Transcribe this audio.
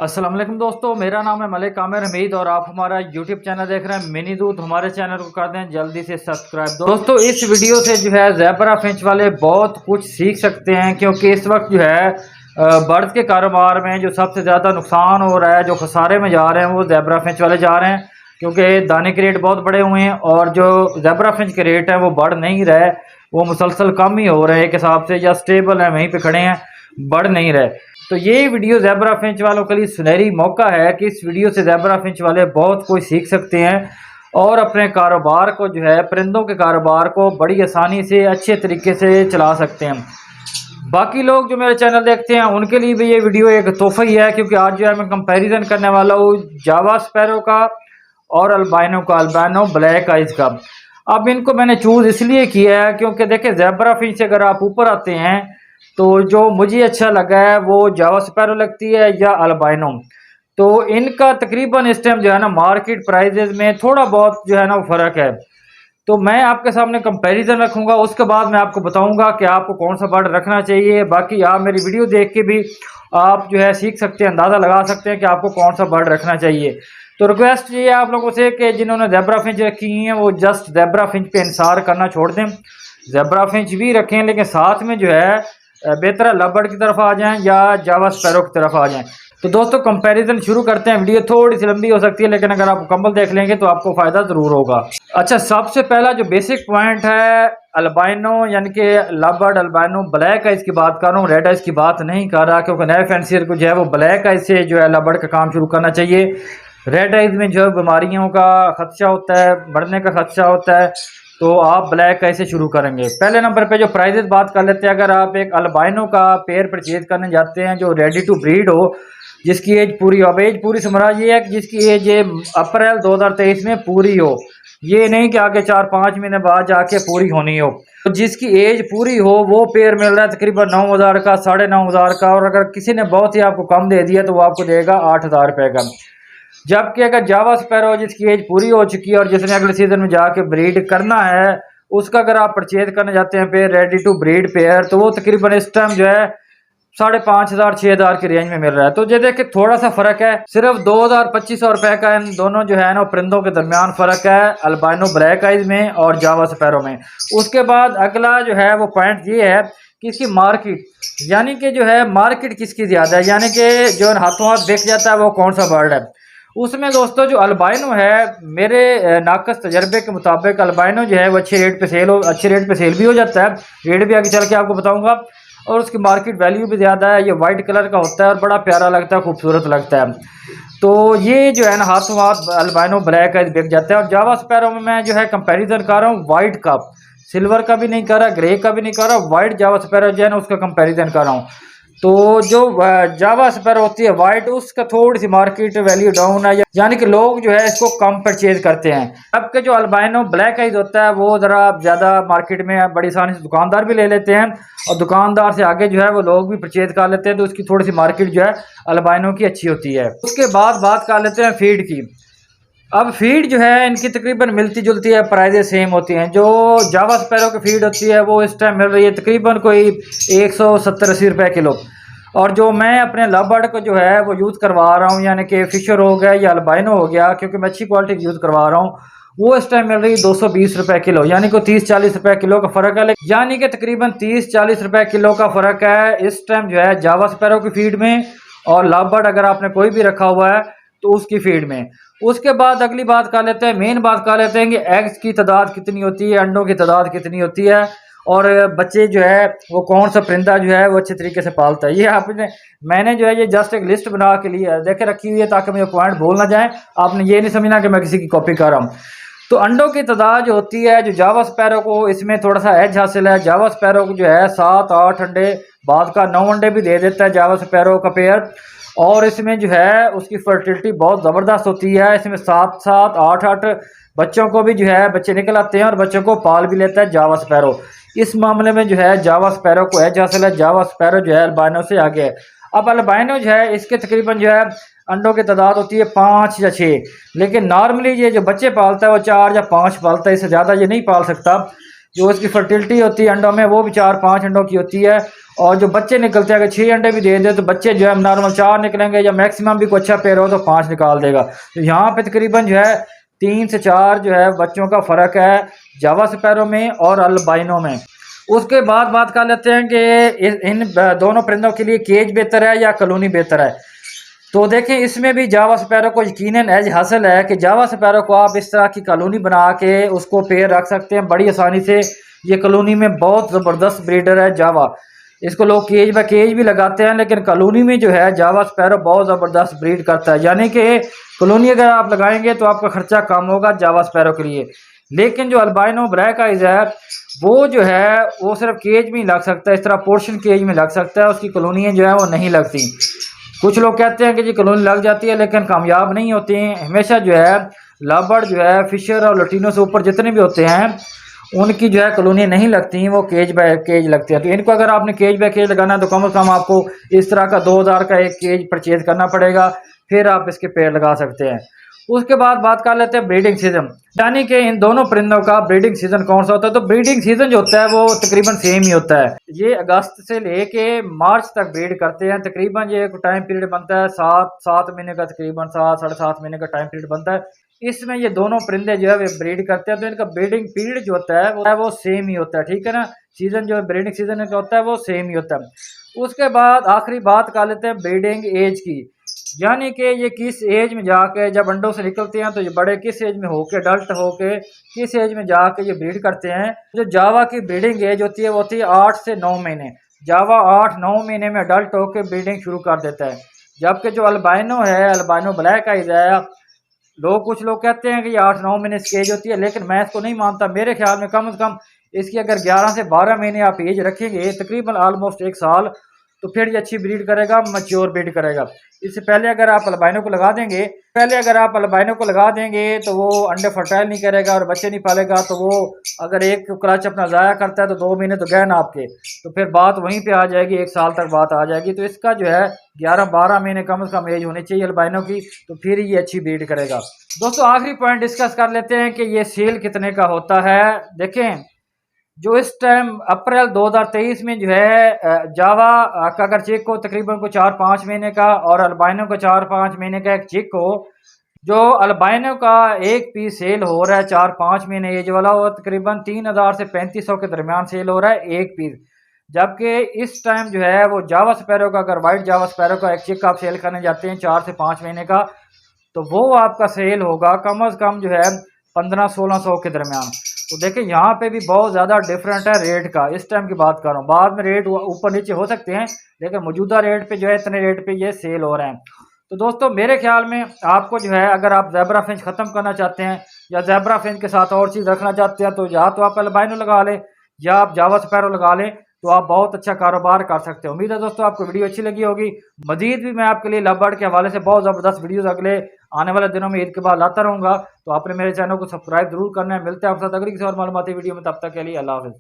अस्सलाम वालेकुम दोस्तों, मेरा नाम है मलिक आमिर हमीद और आप हमारा यूट्यूब चैनल देख रहे हैं मिनी दूध। हमारे चैनल को कर दें जल्दी से सब्सक्राइब। दोस्तों इस वीडियो से जो है ज़ेबरा फिंच वाले बहुत कुछ सीख सकते हैं, क्योंकि इस वक्त जो है बर्ड्स के कारोबार में जो सबसे ज़्यादा नुकसान हो रहा है, जो खसारे में जा रहे हैं वो ज़ेबरा फिंच वाले जा रहे हैं, क्योंकि दाने के रेट बहुत बड़े हुए हैं और जो ज़ेबरा फिंच के रेट है वो बढ़ नहीं रहे, वो मुसलसल कम ही हो रहे हैं एक हिसाब से, या स्टेबल है वहीं पे खड़े हैं, बढ़ नहीं रहे। तो ये वीडियो ज़ेबरा फिंच वालों के लिए सुनहरी मौका है कि इस वीडियो से ज़ेबरा फिंच वाले बहुत कुछ सीख सकते हैं और अपने कारोबार को जो है परिंदों के कारोबार को बड़ी आसानी से अच्छे तरीके से चला सकते हैं। बाकी लोग जो मेरे चैनल देखते हैं उनके लिए भी ये वीडियो एक तोहफा ही है, क्योंकि आज जो है मैं कंपैरिजन करने वाला हूँ जावा स्पैरो का और अल्बाइनो का, अल्बाइनो ब्लैक आइज का। अब इनको मैंने चूज़ इसलिए किया है क्योंकि देखिए ज़ेबरा फिंच से अगर आप ऊपर आते हैं तो जो मुझे अच्छा लगा है वो जावा स्पैरो लगती है या अल्बाइनो। तो इनका तकरीबन इस टाइम जो है ना मार्केट प्राइजेज में थोड़ा बहुत जो है ना वो फ़र्क है। तो मैं आपके सामने कंपैरिजन रखूंगा, उसके बाद मैं आपको बताऊंगा कि आपको कौन सा बर्ड रखना चाहिए। बाकी आप मेरी वीडियो देख के भी आप जो है सीख सकते हैं, अंदाज़ा लगा सकते हैं कि आपको कौन सा बर्ड रखना चाहिए। तो रिक्वेस्ट ये है आप लोगों से कि जिन्होंने ज़ेबरा फिंच रखी हैं वो जस्ट ज़ेबरा फिंच पे इंसार करना छोड़ दें, ज़ेबरा फिंच भी रखें लेकिन साथ में जो है बेहतर लव की तरफ आ जाएं या जावा स्पैरो की तरफ आ जाएं। तो दोस्तों कंपैरिजन शुरू करते हैं। वीडियो थोड़ी सी लंबी हो सकती है लेकिन अगर आप मुकम्मल देख लेंगे तो आपको फ़ायदा ज़रूर होगा। अच्छा, सबसे पहला जो बेसिक पॉइंट है अल्बाइनो यानी कि लव अल्बाइनो ब्लैक आइज की बात कर रहा हूँ, रेड आइज की बात नहीं कर रहा, क्योंकि नए फैंसियर को जो है वो ब्लैक आइज से जो है लव का काम शुरू करना चाहिए। रेड आइज में जो है बीमारियों का खदशा होता है, बढ़ने का खदशा होता है, तो आप ब्लैक कैसे शुरू करेंगे। पहले नंबर पे जो प्राइजेस बात कर लेते हैं, अगर आप एक अल्बाइनो का पेयर परचेज करने जाते हैं जो रेडी टू ब्रीड हो, जिसकी एज पूरी हो, अब एज पूरी समझा ये है कि जिसकी एज अप्रैल 2023 में पूरी हो, ये नहीं कि आगे 4-5 महीने बाद जाके पूरी होनी हो। तो जिसकी एज पूरी हो वो पेयर मिल रहा है तकरीबन 9,000 का, 9,500 का, और अगर किसी ने बहुत ही आपको कम दे दिया तो वो आपको देगा 8,000 रुपये का। जबकि अगर जावा स्पैरो जिसकी एज पूरी हो चुकी है और जिसने अगले सीजन में जाके ब्रीड करना है, उसका अगर आप परचेज करने जाते हैं pair ready to breed pair, तो वो तकरीबन इस टाइम जो है 5,500-6,000 की रेंज में मिल रहा है। तो ये देखिए थोड़ा सा फर्क है, सिर्फ 2,000-2,500 रुपए का इन दोनों जो है ना परिंदों के दरमियान फर्क है अल्बाइनो ब्लैक आइज में और जावा स्पैरो में। उसके बाद अगला जो है वो पॉइंट ये है कि इसकी मार्केट, यानी कि जो है मार्केट किसकी ज्यादा है, यानी कि जो हाथों हाथ बिक जाता है वो कौन सा बर्ड है। उसमें दोस्तों जो अल्बाइनो है, मेरे नाकस तजर्बे के मुताबिक अल्बाइनो जो है वो अच्छे रेट पे सेल भी हो जाता है, रेट भी आगे चल के आपको बताऊंगा, और उसकी मार्केट वैल्यू भी ज़्यादा है। ये वाइट कलर का होता है और बड़ा प्यारा लगता है, खूबसूरत लगता है। तो ये जो है ना हाथों हाथ अल्बाइनो ब्लैक है बिक जाता है। और जावा स्पैरो में मैं जो है कंपैरिजन कर रहा हूँ वाइट का, सिल्वर का भी नहीं कर रहा, ग्रे का भी नहीं कर रहा, वाइट जावा स्पैरो जो है ना उसका कंपैरिजन कर रहा हूँ। तो जो जावा स्पैरो होती है वाइट, उसका थोड़ी सी मार्केट वैल्यू डाउन है, यानी कि लोग जो है इसको कम परचेज करते हैं। अब के जो अल्बाइनो ब्लैक आइज होता है वो ज़रा ज़्यादा मार्केट में बड़ी आसानी से दुकानदार भी ले लेते हैं और दुकानदार से आगे जो है वो लोग भी परचेज कर लेते हैं, तो उसकी थोड़ी सी मार्केट जो है अल्बाइनो की अच्छी होती है। उसके बाद बात कर लेते हैं फीड की। अब फीड जो है इनकी तकरीबन मिलती जुलती है, प्राइजेस सेम होती हैं। जो जावा स्पैरो की फीड होती है वो इस टाइम मिल रही है तकरीबन कोई 170-80 रुपये किलो, और जो मैं अपने लव बर्ड को जो है वो यूज़ करवा रहा हूँ, यानी कि फिशर हो गया या अल्बाइनो हो गया, क्योंकि मैं अच्छी क्वालिटी की यूज़ करवा रहा हूँ, वो इस टाइम मिल रही है 220 रुपये किलो, यानी कि 30-40 रुपये किलो का फ़र्क है। यानी कि तकरीबन 30-40 रुपये किलो का फ़र्क है इस टाइम जो है जावा स्पैरो की फीड में और लव बर्ड अगर आपने कोई भी रखा हुआ है तो उसकी फीड में। उसके बाद अगली बात कर लेते हैं, मेन बात कर लेते हैं कि एग्स की तादाद कितनी होती है, अंडों की तादाद कितनी होती है, और बच्चे जो है वो कौन सा परिंदा जो है वो अच्छे तरीके से पालता है। ये आपने मैंने जो है ये जस्ट एक लिस्ट बना के लिए देखे रखी हुई है ताकि मुझे पॉइंट भूल ना जाए, आपने ये नहीं समझना कि मैं किसी की कॉपी कर रहा हूँ। तो अंडों की तादाद जो होती है, जो जावा स्पैरो को इसमें थोड़ा सा एज हासिल है, जावा स्पैरो को जो है 7-8 अंडे, बाद का 9 अंडे भी दे देता है जावा स्पैरो का पेयर, और इसमें जो है उसकी फर्टिलिटी बहुत ज़बरदस्त होती है। इसमें 7-7, 8-8 बच्चों को भी जो है बच्चे निकल आते हैं और बच्चों को पाल भी लेता है जावा स्पैरो। इस मामले में जो है जावा स्पैरो को एज हासिल है, जावा स्पैरो जो है अल्बाइनो से आगे है। अब अल्बाइनो जो है इसके तकरीबन जो है अंडों की तादाद होती है 5 या 6, लेकिन नॉर्मली ये जो बच्चे पालता है वो 4 या 5 पालता है, इससे ज़्यादा ये नहीं पाल सकता। जो इसकी फर्टिलिटी होती है अंडों में वो भी 4-5 अंडों की होती है। और जो बच्चे निकलते हैं, अगर 6 अंडे भी दे दे तो बच्चे जो है नॉर्मल 4 निकलेंगे, या मैक्सिमम भी कोई अच्छा पेयर हो तो 5 निकाल देगा। तो यहाँ पे तकरीबन जो है 3 से 4 जो है बच्चों का फ़र्क है जावा स्पैरो में और अल्बाइनो में। उसके बाद बात कर लेते हैं कि इन दोनों परिंदों के लिए केज बेहतर है या कॉलोनी बेहतर है। तो देखें, इसमें भी जावा स्पैरो को यकीनन एज हासिल है कि जावा स्पैरो को आप इस तरह की कॉलोनी बना के उसको पेयर रख सकते हैं बड़ी आसानी से। ये कॉलोनी में बहुत ज़बरदस्त ब्रीडर है जावा। इसको लोग केज बाय केज भी लगाते हैं, लेकिन कॉलोनी में जो है जावा स्पैरो बहुत ज़बरदस्त ब्रीड करता है। यानी कि कॉलोनी अगर आप लगाएंगे तो आपका खर्चा कम होगा जावा स्पैरो के लिए। लेकिन जो अल्बाइनो ब्लैक आइज है वो जो है वो सिर्फ केज में ही लग सकता है, इस तरह पोर्शन केज में लग सकता है, उसकी कॉलोनियाँ जो है वो नहीं लगती। कुछ लोग कहते हैं कि जी कॉलोनी लग जाती है, लेकिन कामयाब नहीं होती हैं। हमेशा जो है लवर्ड जो है फिशर और लटीनो से ऊपर जितने भी होते हैं उनकी जो है कॉलोनी नहीं लगती हैं, वो केज बाय केज लगती है। तो इनको अगर आपने केज बाय केज लगाना है तो कम से कम आपको इस तरह का 2000 का एक केज परचेज करना पड़ेगा, फिर आप इसके पेड़ लगा सकते हैं। उसके बाद बात कर लेते हैं ब्रीडिंग सीजन, यानी कि इन दोनों परिंदों का ब्रीडिंग सीजन कौन सा होता है। तो ब्रीडिंग सीजन जो होता है वो तकरीबन सेम ही होता है। ये अगस्त से लेके मार्च तक ब्रीड करते हैं। तकरीबन ये एक टाइम पीरियड बनता है 7 महीने का, तकरीबन 7-7.5 महीने का टाइम पीरियड बनता है। इसमें ये दोनों परिंदे जो है वे ब्रीड करते हैं। तो इनका ब्रीडिंग पीरियड जो होता है वो सेम ही होता है, ठीक है ना। सीजन जो है ब्रीडिंग सीजन का होता है वो सेम ही होता है। उसके बाद आखिरी बात कर लेते हैं ब्रीडिंग एज की, यानी कि ये किस एज में जाके जब अंडों से निकलते हैं तो ये बड़े किस एज में होके अडल्ट होके किस एज में जाके ये ब्रीड करते हैं। जो जावा की ब्रीडिंग एज होती है वो होती है 8 से 9 महीने। जावा 8-9 महीने में अडल्ट होके ब्रीडिंग शुरू कर देता है। जबकि जो अल्बाइनो है, अल्बाइनो ब्लैक आइज है, कुछ लोग कहते हैं कि ये 8-9 महीने इसकी एज होती है, लेकिन मैं इसको नहीं मानता। मेरे ख्याल में कम से कम इसकी अगर 11 से 12 महीने आप एज रखेंगे, तकरीबन ऑलमोस्ट 1 साल, तो फिर ये अच्छी ब्रीड करेगा, मैच्योर ब्रीड करेगा। इससे पहले अगर आप अल्बाइनो को लगा देंगे तो वो अंडे फर्टाइल नहीं करेगा और बच्चे नहीं पालेगा। तो वो अगर एक क्लच अपना ज़ाया करता है तो 2 महीने तो गए ना आपके, तो फिर बात वहीं पे आ जाएगी, 1 साल तक बात आ जाएगी। तो इसका जो है 11-12 महीने कम से कम एज होनी चाहिए अल्बाइनो की, तो फिर ये अच्छी ब्रीड करेगा। दोस्तों आखिरी पॉइंट डिस्कस कर लेते हैं कि ये सेल कितने का होता है। देखें, जो इस टाइम अप्रैल 2023 में जो है जावा का अगर चिक हो तकरीबन को 4-5 महीने का और अल्बाइनो को 4-5 महीने का एक चिक हो, जो अल्बाइनो का एक पीस सेल हो रहा है 4-5 महीने एज वाला, वो तकरीबन 3000 से 3500 के दरमियान सेल हो रहा है एक पीस। जबकि इस टाइम जो है वो जावा स्पैरो का, अगर वाइट जावा स्पैरो का एक चिक आप सेल करने जाते हैं 4 से 5 महीने का, तो वो आपका सेल होगा कम अज़ कम जो है 1500-1600 के दरमियान। तो देखिए यहाँ पे भी बहुत ज़्यादा डिफरेंट है रेट का। इस टाइम की बात कर रहा हूँ, बाद में रेट ऊपर नीचे हो सकते हैं, लेकिन मौजूदा रेट पे जो है इतने रेट पे ये सेल हो रहे हैं। तो दोस्तों मेरे ख्याल में आपको जो है अगर आप ज़ेब्रा फिंच ख़त्म करना चाहते हैं या ज़ेब्रा फिंच के साथ और चीज़ रखना चाहते हैं, तो या तो आप अल्बाइनो लगा लें या आप जावा स्पैरो लगा लें, तो आप बहुत अच्छा कारोबार कर सकते हैं। उम्मीद है दोस्तों आपको वीडियो अच्छी लगी होगी। मजीद भी मैं आपके लिए लवबर्ड के हवाले से बहुत ज़बरदस्त वीडियोस अगले आने वाले दिनों में ईद के बाद लाता रहूँगा। तो आपने मेरे चैनल को सब्सक्राइब जरूर करना है। मिलते हैं आपके साथ अगली किसी और मालूमाती वीडियो में, तब तक के लिए अल्लाह हाफ़िज़।